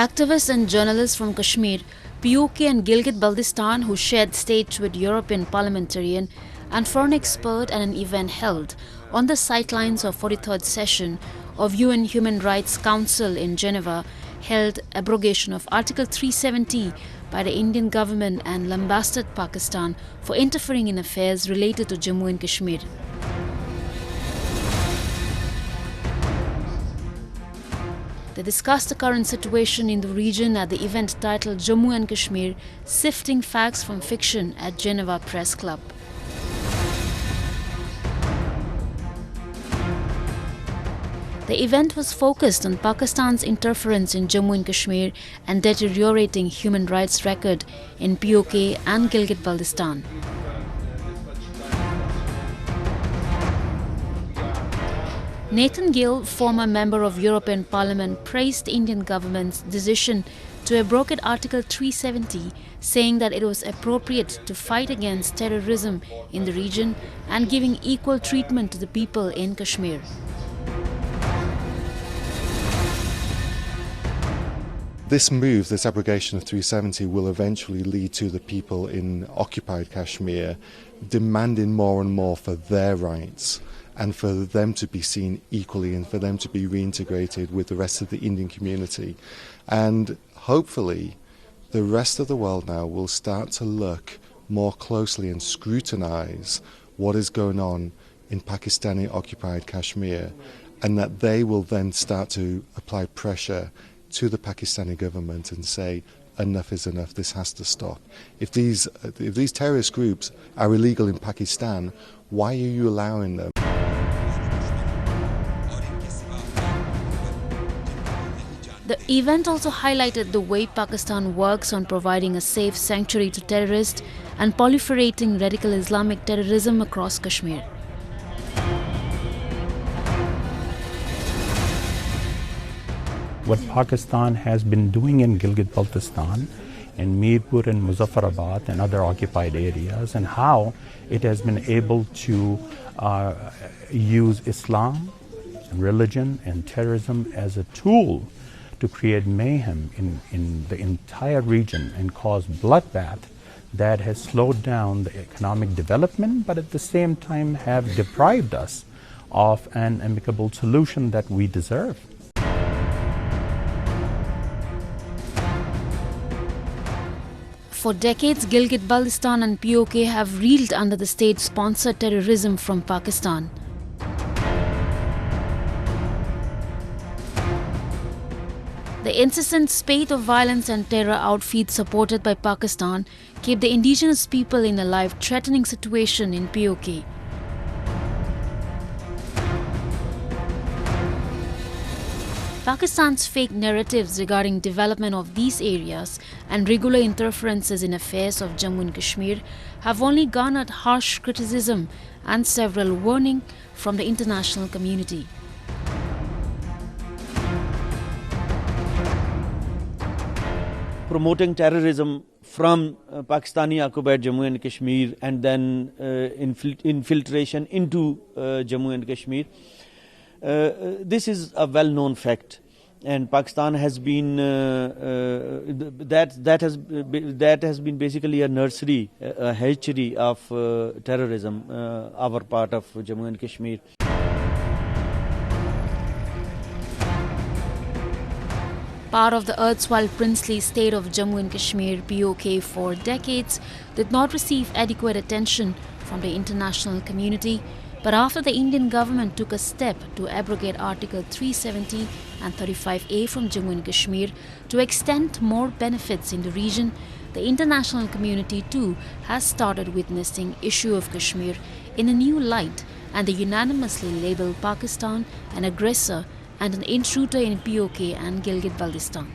Activists and journalists from Kashmir, PoK and Gilgit Baltistan, who shared stage with European parliamentarian and foreign expert at an event held on the sidelines of 43rd session of UN Human Rights Council in Geneva, held abrogation of Article 370 by the Indian government and lambasted Pakistan for interfering in affairs related to Jammu and Kashmir. They discussed the current situation in the region at the event titled Jammu and Kashmir, Sifting Facts from Fiction at Geneva Press Club. The event was focused on Pakistan's interference in Jammu and Kashmir and deteriorating human rights record in PoK and Gilgit Baltistan. Nathan Gill, former member of European Parliament, praised the Indian government's decision to abrogate Article 370, saying that it was appropriate to fight against terrorism in the region and giving equal treatment to the people in Kashmir. This move, this abrogation of 370, will eventually lead to the people in occupied Kashmir demanding more and more for their rights, and for them to be seen equally and for them to be reintegrated with the rest of the Indian community. And hopefully the rest of the world now will start to look more closely and scrutinize what is going on in Pakistani occupied Kashmir, and that they will then start to apply pressure to the Pakistani government and say, enough is enough, this has to stop. If these terrorist groups are illegal in Pakistan, why are you allowing them? The event also highlighted the way Pakistan works on providing a safe sanctuary to terrorists and proliferating radical Islamic terrorism across Kashmir. What Pakistan has been doing in Gilgit-Baltistan, in Mirpur and Muzaffarabad and other occupied areas, and how it has been able to use Islam, religion and terrorism as a tool to create mayhem in the entire region and cause bloodbath that has slowed down the economic development, but at the same time have deprived us of an amicable solution that we deserve. For decades, Gilgit-Baltistan and PoK have reeled under the state-sponsored terrorism from Pakistan. The incessant spate of violence and terror outfits supported by Pakistan keep the indigenous people in a life-threatening situation in PoK. Pakistan's fake narratives regarding development of these areas and regular interferences in affairs of Jammu and Kashmir have only garnered harsh criticism and several warnings from the international community. Promoting terrorism from Pakistani occupied Jammu and Kashmir and then infiltration into Jammu and Kashmir. This is a well-known fact, and Pakistan has been that has been basically a nursery, a hatchery of terrorism, our part of Jammu and Kashmir. Part of the erstwhile princely state of Jammu and Kashmir, PoK, for decades did not receive adequate attention from the international community. But after the Indian government took a step to abrogate Article 370 and 35A from Jammu and Kashmir to extend more benefits in the region, the international community too has started witnessing the issue of Kashmir in a new light, and they unanimously label Pakistan an aggressor and an intruder in PoK and Gilgit-Baltistan.